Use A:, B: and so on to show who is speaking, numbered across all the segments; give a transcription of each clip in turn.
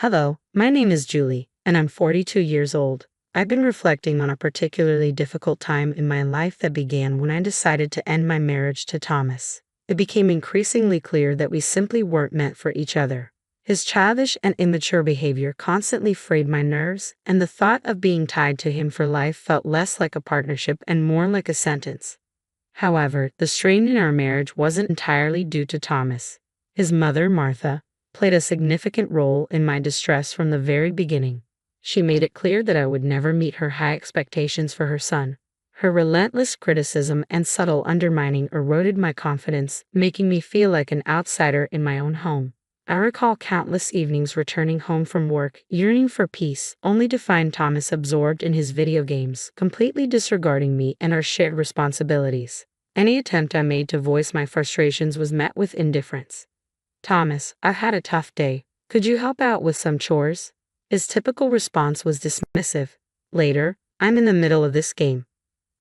A: Hello, my name is Julie, and I'm 42 years old. I've been reflecting on a particularly difficult time in my life that began when I decided to end my marriage to Thomas. It became increasingly clear that we simply weren't meant for each other. His childish and immature behavior constantly frayed my nerves, and the thought of being tied to him for life felt less like a partnership and more like a sentence. However, the strain in our marriage wasn't entirely due to Thomas. His mother, Martha, played a significant role in my distress from the very beginning. She made it clear that I would never meet her high expectations for her son. Her relentless criticism and subtle undermining eroded my confidence, making me feel like an outsider in my own home. I recall countless evenings returning home from work, yearning for peace, only to find Thomas absorbed in his video games, completely disregarding me and our shared responsibilities. Any attempt I made to voice my frustrations was met with indifference. "Thomas, I've had a tough day. Could you help out with some chores?" His typical response was dismissive. "Later, I'm in the middle of this game."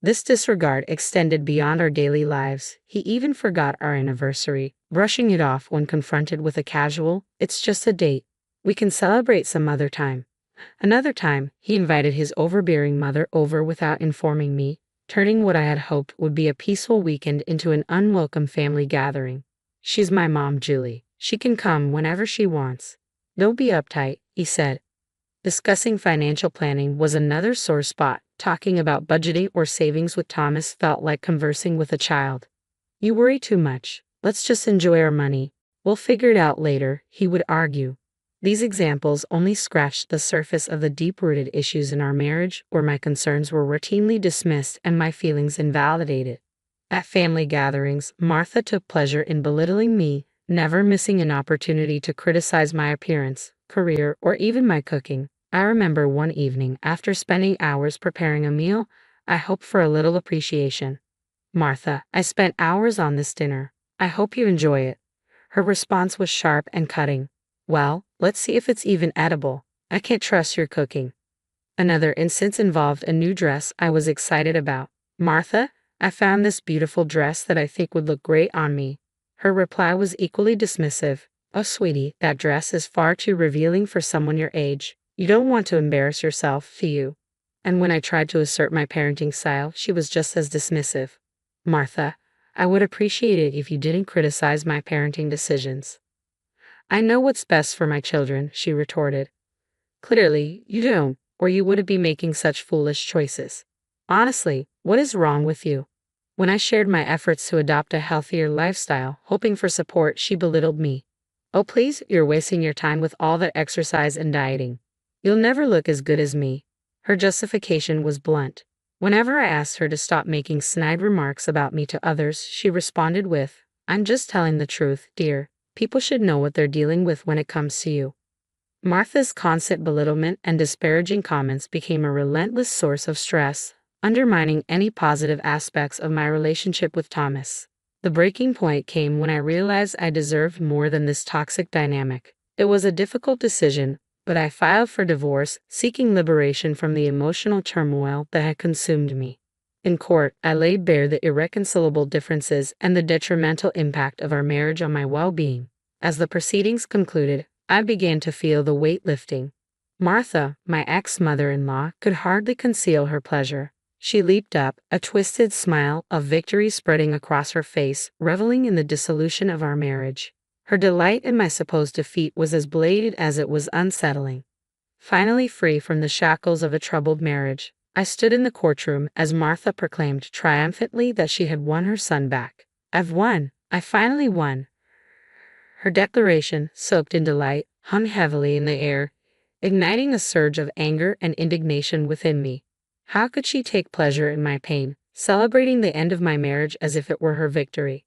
A: This disregard extended beyond our daily lives. He even forgot our anniversary, brushing it off when confronted with a casual, "It's just a date. We can celebrate some other time." Another time, he invited his overbearing mother over without informing me, turning what I had hoped would be a peaceful weekend into an unwelcome family gathering. "She's my mom, Julie. She can come whenever she wants." "Don't be uptight," he said. Discussing financial planning was another sore spot. Talking about budgeting or savings with Thomas felt like conversing with a child. "You worry too much. Let's just enjoy our money. We'll figure it out later," he would argue. These examples only scratched the surface of the deep-rooted issues in our marriage, where my concerns were routinely dismissed and my feelings invalidated. At family gatherings, Martha took pleasure in belittling me, never missing an opportunity to criticize my appearance, career, or even my cooking. I remember one evening, after spending hours preparing a meal, I hoped for a little appreciation. "Martha, I spent hours on this dinner. I hope you enjoy it." Her response was sharp and cutting. "Well, let's see if it's even edible. I can't trust your cooking." Another instance involved a new dress I was excited about. "Martha, I found this beautiful dress that I think would look great on me." Her reply was equally dismissive. "Oh, sweetie, that dress is far too revealing for someone your age. You don't want to embarrass yourself, do you?" And when I tried to assert my parenting style, she was just as dismissive. "Martha, I would appreciate it if you didn't criticize my parenting decisions." "I know what's best for my children," she retorted. "Clearly, you don't, or you wouldn't be making such foolish choices. Honestly, what is wrong with you?" When I shared my efforts to adopt a healthier lifestyle, hoping for support, she belittled me. "Oh, please, you're wasting your time with all that exercise and dieting. You'll never look as good as me." Her justification was blunt. Whenever I asked her to stop making snide remarks about me to others, she responded with, "I'm just telling the truth, dear. People should know what they're dealing with when it comes to you." Martha's constant belittlement and disparaging comments became a relentless source of stress, undermining any positive aspects of my relationship with Thomas. The breaking point came when I realized I deserved more than this toxic dynamic. It was a difficult decision, but I filed for divorce, seeking liberation from the emotional turmoil that had consumed me. In court, I laid bare the irreconcilable differences and the detrimental impact of our marriage on my well-being. As the proceedings concluded, I began to feel the weight lifting. Martha, my ex-mother-in-law, could hardly conceal her pleasure. She leaped up, a twisted smile of victory spreading across her face, reveling in the dissolution of our marriage. Her delight in my supposed defeat was as blatant as it was unsettling. Finally free from the shackles of a troubled marriage, I stood in the courtroom as Martha proclaimed triumphantly that she had won her son back. "I've won! I finally won!" Her declaration, soaked in delight, hung heavily in the air, igniting a surge of anger and indignation within me. How could she take pleasure in my pain, celebrating the end of my marriage as if it were her victory?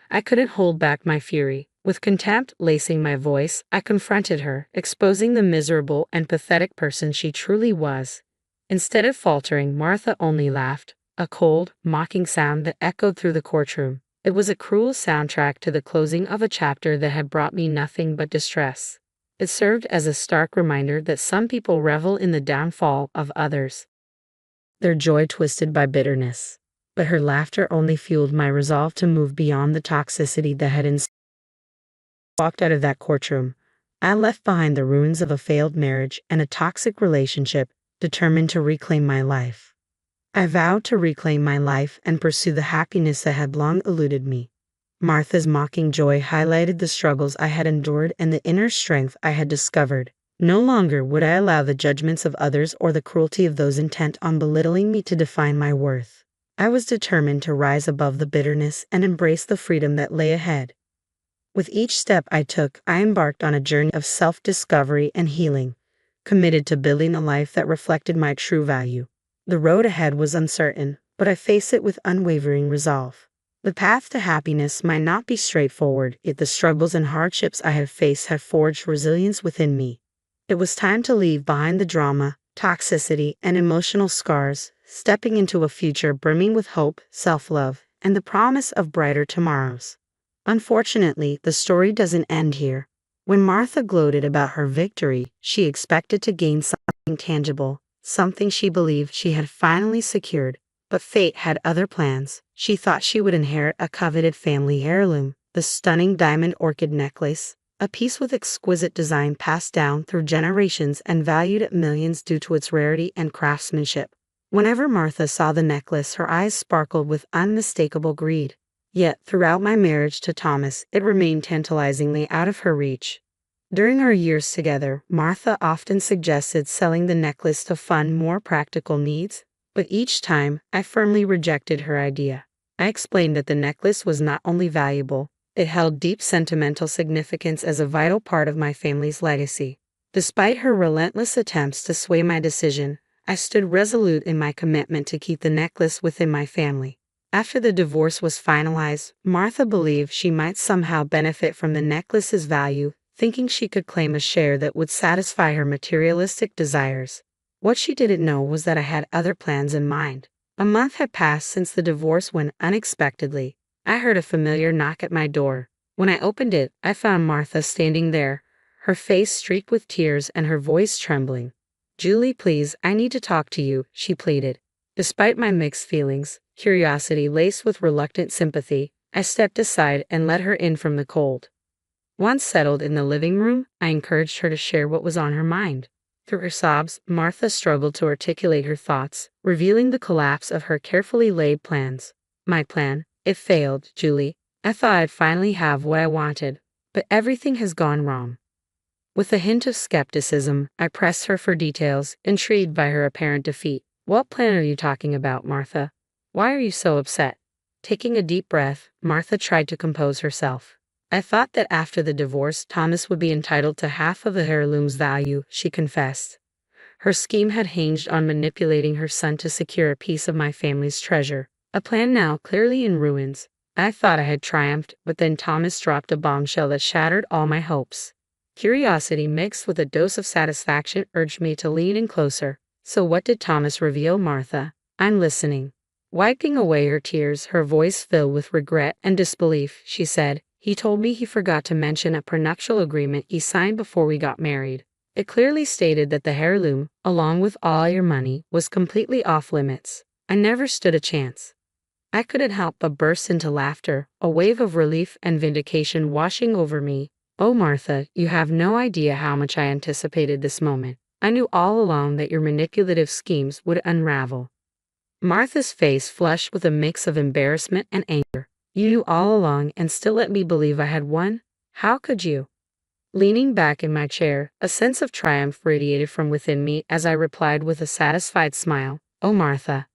A: I couldn't hold back my fury. With contempt lacing my voice, I confronted her, exposing the miserable and pathetic person she truly was. Instead of faltering, Martha only laughed, a cold, mocking sound that echoed through the courtroom. It was a cruel soundtrack to the closing of a chapter that had brought me nothing but distress. It served as a stark reminder that some people revel in the downfall of others, their joy twisted by bitterness. But her laughter only fueled my resolve to move beyond the toxicity that had walked out of that courtroom. I left behind the ruins of a failed marriage and a toxic relationship, determined to reclaim my life. I vowed to reclaim my life and pursue the happiness that had long eluded me. Martha's mocking joy highlighted the struggles I had endured and the inner strength I had discovered. No longer would I allow the judgments of others or the cruelty of those intent on belittling me to define my worth. I was determined to rise above the bitterness and embrace the freedom that lay ahead. With each step I took, I embarked on a journey of self-discovery and healing, committed to building a life that reflected my true value. The road ahead was uncertain, but I faced it with unwavering resolve. The path to happiness might not be straightforward, yet the struggles and hardships I have faced have forged resilience within me. It was time to leave behind the drama, toxicity, and emotional scars, stepping into a future brimming with hope, self-love, and the promise of brighter tomorrows. Unfortunately, the story doesn't end here. When Martha gloated about her victory, she expected to gain something tangible, something she believed she had finally secured. But fate had other plans. She thought she would inherit a coveted family heirloom, the stunning diamond orchid necklace, a piece with exquisite design passed down through generations and valued at millions due to its rarity and craftsmanship. Whenever Martha saw the necklace, her eyes sparkled with unmistakable greed. Yet, throughout my marriage to Thomas, it remained tantalizingly out of her reach. During our years together, Martha often suggested selling the necklace to fund more practical needs, but each time, I firmly rejected her idea. I explained that the necklace was not only valuable, it held deep sentimental significance as a vital part of my family's legacy. Despite her relentless attempts to sway my decision, I stood resolute in my commitment to keep the necklace within my family. After the divorce was finalized, Martha believed she might somehow benefit from the necklace's value, thinking she could claim a share that would satisfy her materialistic desires. What she didn't know was that I had other plans in mind. A month had passed since the divorce when, unexpectedly, I heard a familiar knock at my door. When I opened it, I found Martha standing there, her face streaked with tears and her voice trembling. "Julie, please, I need to talk to you," she pleaded. Despite my mixed feelings, curiosity laced with reluctant sympathy, I stepped aside and let her in from the cold. Once settled in the living room, I encouraged her to share what was on her mind. Through her sobs, Martha struggled to articulate her thoughts, revealing the collapse of her carefully laid plans. "My plan, it failed, Julie. I thought I'd finally have what I wanted, but everything has gone wrong." With a hint of skepticism, I pressed her for details, intrigued by her apparent defeat. "What plan are you talking about, Martha? Why are you so upset?" Taking a deep breath, Martha tried to compose herself. "I thought that after the divorce, Thomas would be entitled to half of the heirloom's value," she confessed. Her scheme had hinged on manipulating her son to secure a piece of my family's treasure, a plan now clearly in ruins. I thought I had triumphed, but then Thomas dropped a bombshell that shattered all my hopes. Curiosity mixed with a dose of satisfaction urged me to lean in closer. "So what did Thomas reveal, Martha? I'm listening." Wiping away her tears, her voice filled with regret and disbelief, she said, "He told me he forgot to mention a prenuptial agreement he signed before we got married. It clearly stated that the heirloom, along with all your money, was completely off limits. I never stood a chance." I couldn't help but burst into laughter, a wave of relief and vindication washing over me. "Oh, Martha, you have no idea how much I anticipated this moment. I knew all along that your manipulative schemes would unravel." Martha's face flushed with a mix of embarrassment and anger. "You knew all along and still let me believe I had won? How could you?" Leaning back in my chair, a sense of triumph radiated from within me as I replied with a satisfied smile, "Oh, Martha,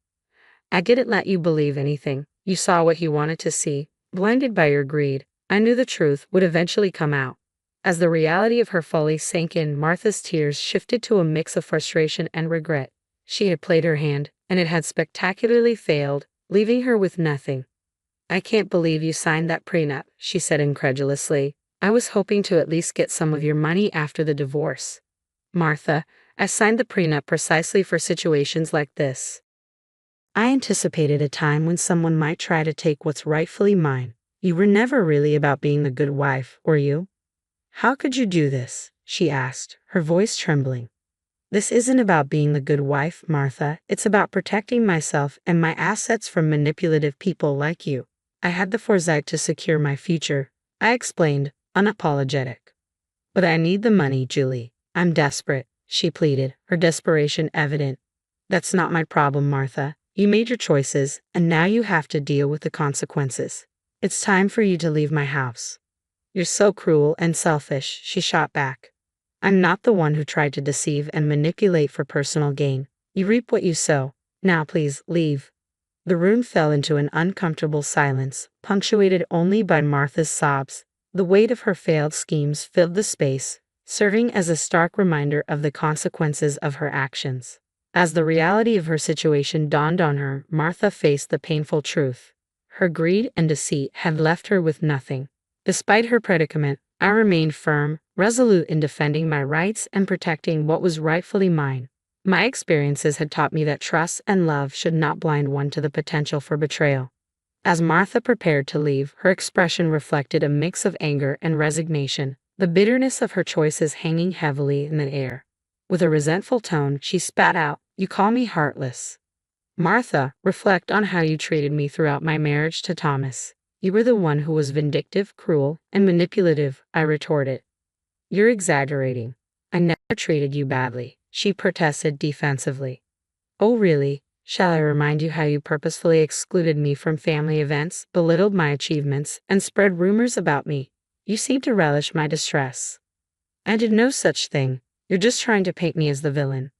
A: I didn't let you believe anything. You saw what you wanted to see. Blinded by your greed, I knew the truth would eventually come out." As the reality of her folly sank in, Martha's tears shifted to a mix of frustration and regret. She had played her hand, and it had spectacularly failed, leaving her with nothing. "I can't believe you signed that prenup," she said incredulously. "I was hoping to at least get some of your money after the divorce." "Martha, I signed the prenup precisely for situations like this. I anticipated a time when someone might try to take what's rightfully mine. You were never really about being the good wife, were you?" "How could you do this?" she asked, her voice trembling. "This isn't about being the good wife, Martha. It's about protecting myself and my assets from manipulative people like you. I had the foresight to secure my future," I explained, unapologetic. But I need the money, Julie. I'm desperate, she pleaded, her desperation evident. That's not my problem, Martha. You made your choices, and now you have to deal with the consequences. It's time for you to leave my house. You're so cruel and selfish, she shot back. I'm not the one who tried to deceive and manipulate for personal gain. You reap what you sow. Now please, leave. The room fell into an uncomfortable silence, punctuated only by Martha's sobs. The weight of her failed schemes filled the space, serving as a stark reminder of the consequences of her actions. As the reality of her situation dawned on her, Martha faced the painful truth. Her greed and deceit had left her with nothing. Despite her predicament, I remained firm, resolute in defending my rights and protecting what was rightfully mine. My experiences had taught me that trust and love should not blind one to the potential for betrayal. As Martha prepared to leave, her expression reflected a mix of anger and resignation, the bitterness of her choices hanging heavily in the air. With a resentful tone, she spat out, "You call me heartless. Martha, reflect on how you treated me throughout my marriage to Thomas. You were the one who was vindictive, cruel, and manipulative," I retorted. "You're exaggerating. I never treated you badly," she protested defensively. "Oh, really? Shall I remind you how you purposefully excluded me from family events, belittled my achievements, and spread rumors about me? You seem to relish my distress." "I did no such thing. You're just trying to paint me as the villain."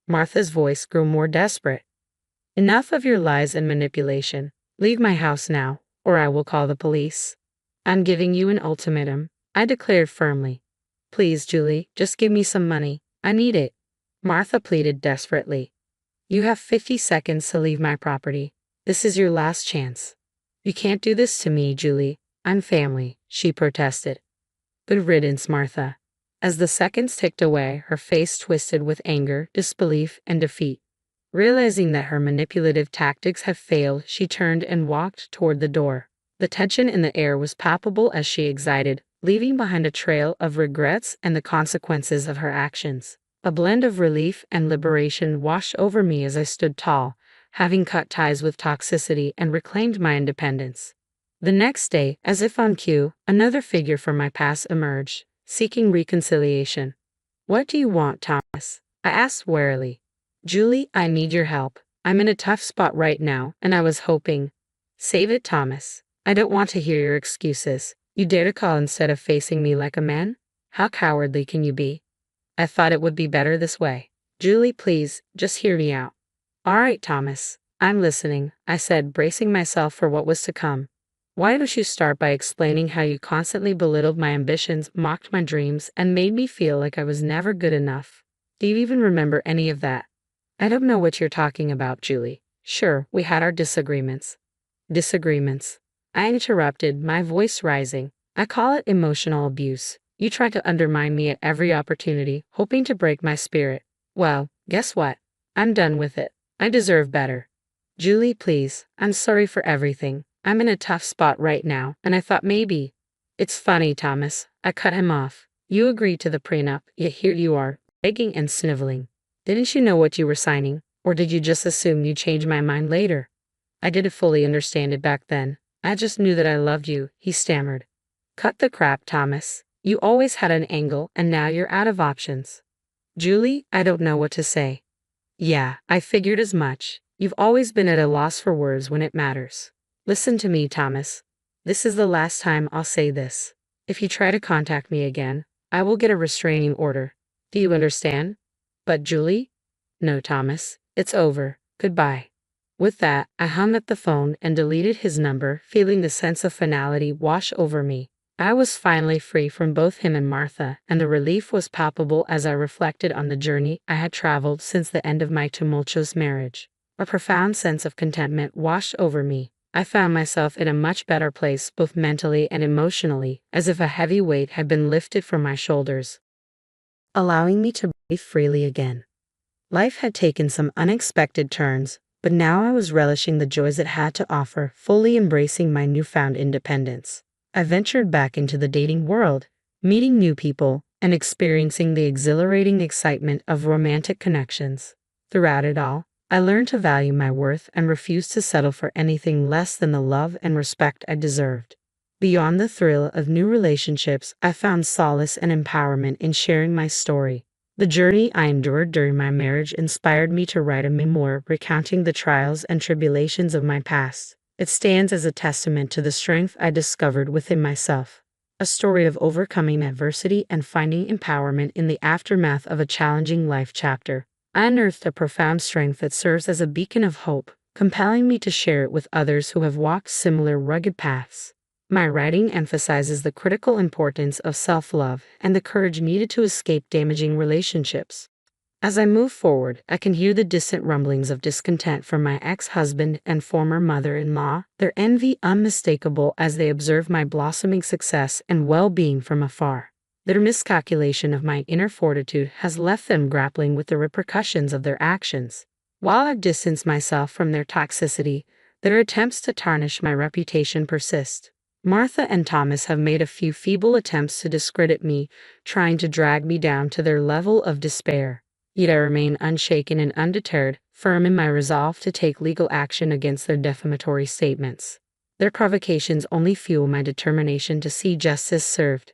A: Martha's voice grew more desperate. "Enough of your lies and manipulation. Leave my house now, or I will call the police. I'm giving you an ultimatum," I declared firmly. "Please, Julie, just give me some money. I need it," Martha pleaded desperately. "You have 50 seconds to leave my property. This is your last chance." "You can't do this to me, Julie. I'm family," she protested. "Good riddance, Martha." As the seconds ticked away, her face twisted with anger, disbelief, and defeat. Realizing that her manipulative tactics had failed, she turned and walked toward the door. The tension in the air was palpable as she exited, leaving behind a trail of regrets and the consequences of her actions. A blend of relief and liberation washed over me as I stood tall, having cut ties with toxicity and reclaimed my independence. The next day, as if on cue, another figure from my past emerged, seeking reconciliation. "What do you want, Thomas?" I asked warily. "Julie, I need your help. I'm in a tough spot right now, and I was hoping—" "Save it, Thomas. I don't want to hear your excuses. You dare to call instead of facing me like a man? How cowardly can you be? I thought it would be better this way. Julie, please, just hear me out." "All right, Thomas. I'm listening," I said, bracing myself for what was to come. "Why don't you start by explaining how you constantly belittled my ambitions, mocked my dreams, and made me feel like I was never good enough? Do you even remember any of that?" "I don't know what you're talking about, Julie. Sure, we had our disagreements." "Disagreements?" I interrupted, my voice rising. "I call it emotional abuse. You tried to undermine me at every opportunity, hoping to break my spirit. Well, guess what? I'm done with it. I deserve better." "Julie, please, I'm sorry for everything. I'm in a tough spot right now, and I thought maybe—" "It's funny, Thomas." I cut him off. "You agreed to the prenup, yet here you are, begging and sniveling. Didn't you know what you were signing, or did you just assume you'd change my mind later?" "I didn't fully understand it back then. I just knew that I loved you," he stammered. "Cut the crap, Thomas. You always had an angle, and now you're out of options." "Julie, I don't know what to say." "Yeah, I figured as much. You've always been at a loss for words when it matters. Listen to me, Thomas. This is the last time I'll say this. If you try to contact me again, I will get a restraining order. Do you understand?" "But Julie?" "No, Thomas. It's over. Goodbye." With that, I hung up the phone and deleted his number, feeling the sense of finality wash over me. I was finally free from both him and Martha, and the relief was palpable as I reflected on the journey I had traveled since the end of my tumultuous marriage. A profound sense of contentment washed over me. I found myself in a much better place both mentally and emotionally, as if a heavy weight had been lifted from my shoulders, allowing me to breathe freely again. Life had taken some unexpected turns, but now I was relishing the joys it had to offer, fully embracing my newfound independence. I ventured back into the dating world, meeting new people, and experiencing the exhilarating excitement of romantic connections. Throughout it all, I learned to value my worth and refused to settle for anything less than the love and respect I deserved. Beyond the thrill of new relationships, I found solace and empowerment in sharing my story. The journey I endured during my marriage inspired me to write a memoir recounting the trials and tribulations of my past. It stands as a testament to the strength I discovered within myself. A story of overcoming adversity and finding empowerment in the aftermath of a challenging life chapter. I unearthed a profound strength that serves as a beacon of hope, compelling me to share it with others who have walked similar rugged paths. My writing emphasizes the critical importance of self-love and the courage needed to escape damaging relationships. As I move forward, I can hear the distant rumblings of discontent from my ex-husband and former mother-in-law, their envy unmistakable as they observe my blossoming success and well-being from afar. Their miscalculation of my inner fortitude has left them grappling with the repercussions of their actions. While I've distanced myself from their toxicity, their attempts to tarnish my reputation persist. Martha and Thomas have made a few feeble attempts to discredit me, trying to drag me down to their level of despair. Yet I remain unshaken and undeterred, firm in my resolve to take legal action against their defamatory statements. Their provocations only fuel my determination to see justice served.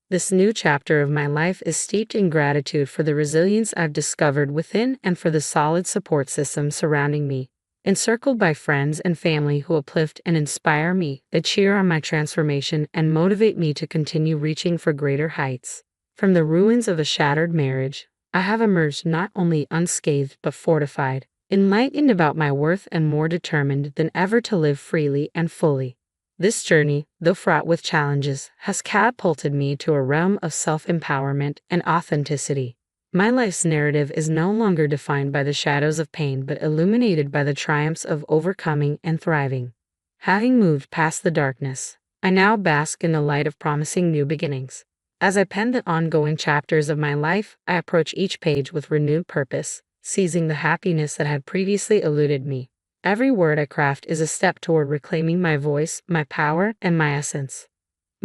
A: This new chapter of my life is steeped in gratitude for the resilience I've discovered within and for the solid support system surrounding me. Encircled by friends and family who uplift and inspire me, they cheer on my transformation and motivate me to continue reaching for greater heights. From the ruins of a shattered marriage, I have emerged not only unscathed but fortified, enlightened about my worth and more determined than ever to live freely and fully. This journey, though fraught with challenges, has catapulted me to a realm of self-empowerment and authenticity. My life's narrative is no longer defined by the shadows of pain but illuminated by the triumphs of overcoming and thriving. Having moved past the darkness, I now bask in the light of promising new beginnings. As I pen the ongoing chapters of my life, I approach each page with renewed purpose, seizing the happiness that had previously eluded me. Every word I craft is a step toward reclaiming my voice, my power, and my essence.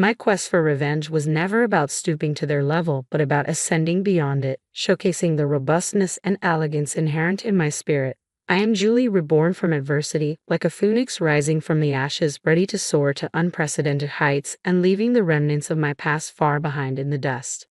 A: My quest for revenge was never about stooping to their level, but about ascending beyond it, showcasing the robustness and elegance inherent in my spirit. I am Julie, reborn from adversity, like a phoenix rising from the ashes, ready to soar to unprecedented heights and leaving the remnants of my past far behind in the dust.